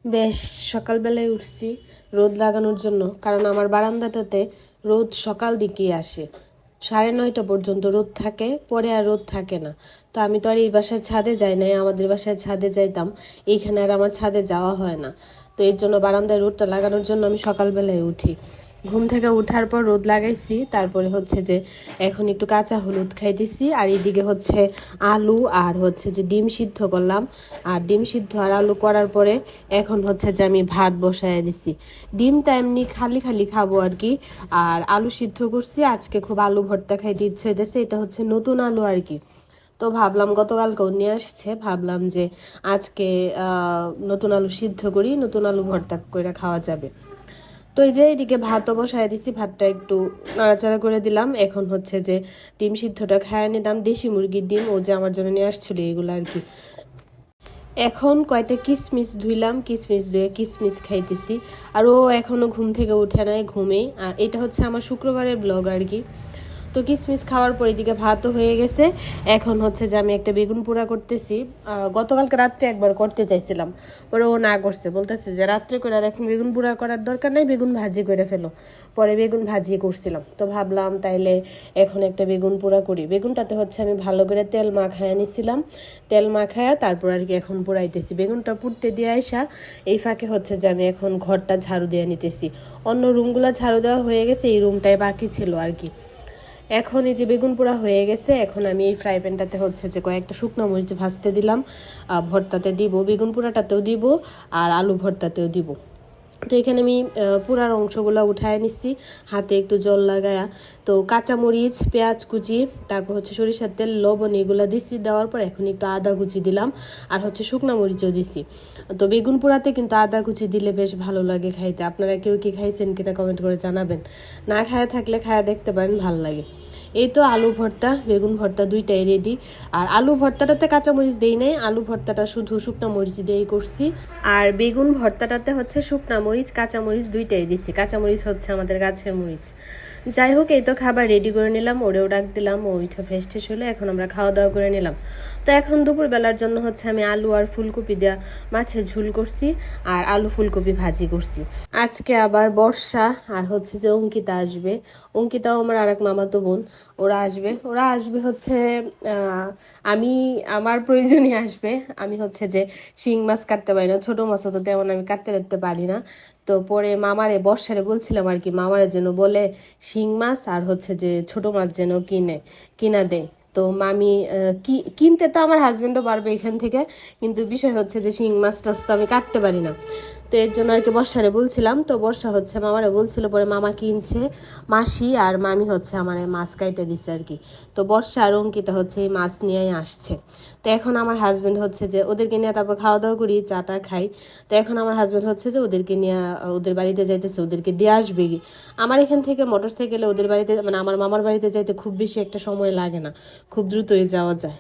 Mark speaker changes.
Speaker 1: বেশ সকালবেলায় উঠছি রোদ লাগানোর জন্য, কারণ আমার বারান্দাটাতে রোদ সকাল দিকেই আসে। 9:30 পর্যন্ত রোদ থাকে, পরে আর রোদ থাকে না। তো আমি তো আর এই বাসার ছাদে যাই নাই, আমাদের বাসায় ছাদে যাইতাম, এইখানে আর আমার ছাদে যাওয়া হয় না। তো এর জন্য বারান্দায় রোদটা লাগানোর জন্য আমি সকালবেলায় উঠি। ঘুম থেকে উঠার পর রোদ লাগাইছি, তারপরে হচ্ছে যে এখন একটু কাঁচা হলুদ খাইতেছি, আর এইদিকে হচ্ছে আলু আর হচ্ছে যে ডিম সিদ্ধ করলাম। আর ডিম সিদ্ধ আর আলু করার পরে এখন হচ্ছে যে আমি ভাত বসায় দিছি। ডিমটা এমনি খালি খালি খাবো আর কি। আর আলু সিদ্ধ করছি, আজকে খুব আলু ভর্তা খাইতে ইচ্ছে হইতেছে, এটা হচ্ছে নতুন আলু আর কি। তো ভাবলাম, গতকালকেও নিয়ে আসছে, ভাবলাম যে আজকে নতুন আলু সিদ্ধ করি, নতুন আলু ভর্তা করে খাওয়া যাবে। তো এই যে এদিকে ভাতও বসায় দিছি, ভাতটা একটু নাড়াচাড়া করে দিলাম। এখন হচ্ছে যে ডিম সিদ্ধটা খাইয়ে নিলাম, দেশি মুরগির ডিম, ও যে আমার জন্য নিয়ে আসছিল এগুলো আর কি। এখন কয়টা কিশমিশ ধুইলাম, কিশমিশ ধুয়ে কিশমিশ খাইতেছি। আর ও এখনো ঘুম থেকে উঠে নাই, ঘুমেই। আর এটা হচ্ছে আমার শুক্রবারের ব্লগ আর কি। তো কিশমিশ খাওয়ার পর এদিকে ভাতও হয়ে গেছে। এখন হচ্ছে যে আমি একটা বেগুন পোড়া করতেছি। গতকালকে রাত্রে একবার করতে চাইছিলাম, পরে ও না করছে, বলতেছে যে রাত্রে করে আর এখন বেগুন পোড়া করার দরকার নেই, বেগুন ভাজি করে ফেলো। পরে বেগুন ভাজি করছিলাম, তো ভাবলাম তাইলে এখন একটা বেগুন পোড়া করি। বেগুনটাতে হচ্ছে আমি ভালো করে তেল মাখায় নিছিলাম, তেল মাখায়া তারপর আর কি এখন পোড়াইতেছি। বেগুনটা পুড়তে দিয়ে আইসা এই ফাঁকে হচ্ছে যে আমি এখন ঘরটা ঝাড়ু দিয়ে নিতেছি। অন্য রুমগুলো ঝাড়ু দেওয়া হয়ে গেছে, এই রুমটাই বাকি ছিল আর কি। এখন এই যে বেগুন পোড়া হয়ে গেছে, এখন আমি এই ফ্রাই প্যানটাতে হচ্ছে যে কয়েকটা শুকনো মরিচ ভাজতে দিলাম। ভর্তাতে দিব, বেগুন পোড়াটাতেও দিব, আর আলু ভর্তাতেও দিব। তো এখানে আমি পুরার অংশগুলো উঠায় নিচ্ছি, হাতে একটু জল লাগায়া। তো কাঁচামরিচ, পেঁয়াজ কুচি, তারপর হচ্ছে সরিষার তেল, লবণ, এগুলো দিছি। দেওয়ার পর এখন একটু আদা কুচি দিলাম, আর হচ্ছে শুকনো মরিচও দিছি। তো বেগুন পোড়াতে কিন্তু আদা কুচি দিলে বেশ ভালো লাগে খাইতে। আপনারা কেউ কি খাইছেন কিনা কমেন্ট করে জানাবেন, না খায়া থাকলে খায়া দেখতে পারেন, ভালো লাগে। এই তো আলু ভর্তা, বেগুন ভর্তা দুইটাই রেডি। আর আলু ভর্তাটাতে কাঁচামরিচ দেই নাই, আলু ভর্তাটা শুধু শুকনা মরিচ দিয়েই করছি। আর বেগুন ভর্তাটাতে হচ্ছে শুকনা মরিচ কাঁচামরিচ দুইটাই দিছি, কাঁচামরিচ হচ্ছে আমাদের গাছের মরিচ। যাই হোক, এই তো খাবার রেডি করে নিলাম, ওরেও ডাক দিলাম, ও উঠে ফ্রেশ ট্রেশ হলে এখন আমরা খাওয়া দাওয়া করে নিলাম। তো এখন দুপুরবেলার জন্য হচ্ছে আমি আলু আর ফুলকপি দেওয়া মাছের ঝুল করছি, আর আলু ফুলকপি ভাজি করছি। আজকে আবার বর্ষা আর হচ্ছে যে অঙ্কিতা আসবে। অঙ্কিতাও আমার আর এক মামাতো বোন, ওরা আসবে হচ্ছে আমি আমার প্রয়োজনই আসবে। আমি হচ্ছে যে শিং মাছ কাটতে পারি না, ছোট মাছও তো তেমন আমি কাটতে পারি না। তো পরে মামারে, বর্ষারে বলছিলাম আর কি, মামারে যেন বলে শিং মাছ আর হচ্ছে যে ছোট মাছ যেন কিনা দেয়। তো মামি কিনতে তো আমার হাজবেন্ডও পারবে এখান থেকে, কিন্তু বিষয় হচ্ছে যে শিং মাছ টাছ তো আমি কাটতে পারি না। তো এর জন্য আর কি বর্ষারে বলছিলাম, তো বর্ষা হচ্ছে মামারে বলছিল, পরে মামা কিনছে, মাসি আর মামি হচ্ছে আমার মাছ কাইটে দিছে আর কি। তো বর্ষা আর অঙ্কিতা হচ্ছে এই মাছ নিয়েই আসছে। তো এখন আমার হাজবেন্ড হচ্ছে যে ওদেরকে নিয়ে তারপর খাওয়া দাওয়া করি, চাটা খাই। তো এখন আমার হাজবেন্ড হচ্ছে যে ওদেরকে নিয়ে ওদের বাড়িতে যাইতেছে, ওদেরকে দিয়ে আসবে কি। আমার এখান থেকে মোটর সাইকেলে ওদের বাড়িতে, মানে আমার মামার বাড়িতে যাইতে খুব বেশি একটা সময় লাগে না, খুব দ্রুতই যাওয়া যায়।